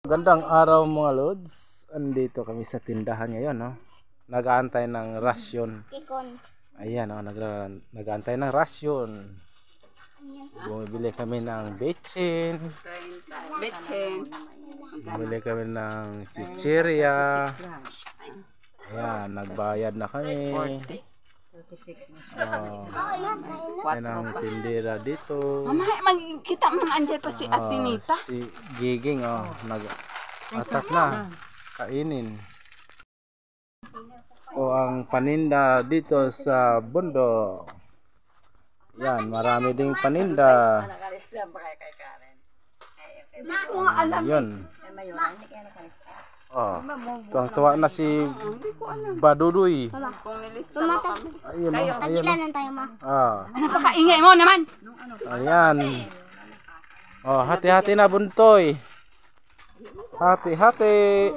Gandang araw mga lods. Andito kami sa tindahan ngayon, no. Nag-aantay ng rasyon. Ayan, no, nag-aantay ng rasyon. Bumibili kami ng bechin. Bumibili kami ng chichirya. Ayan, nagbayad na kami. Yan ang tindera dito. Kita mo andyan pa si Atinita. Si Giging, nag-atak na. Kainin. O ang paninda dito sa bundok. Yan, marami ding paninda. Yun. Tuwang-tuwa na si Badudoy. Ayun, ayun. Napakaingay mo naman. Ayan. Hati-hati na buntoy. Hati-hati.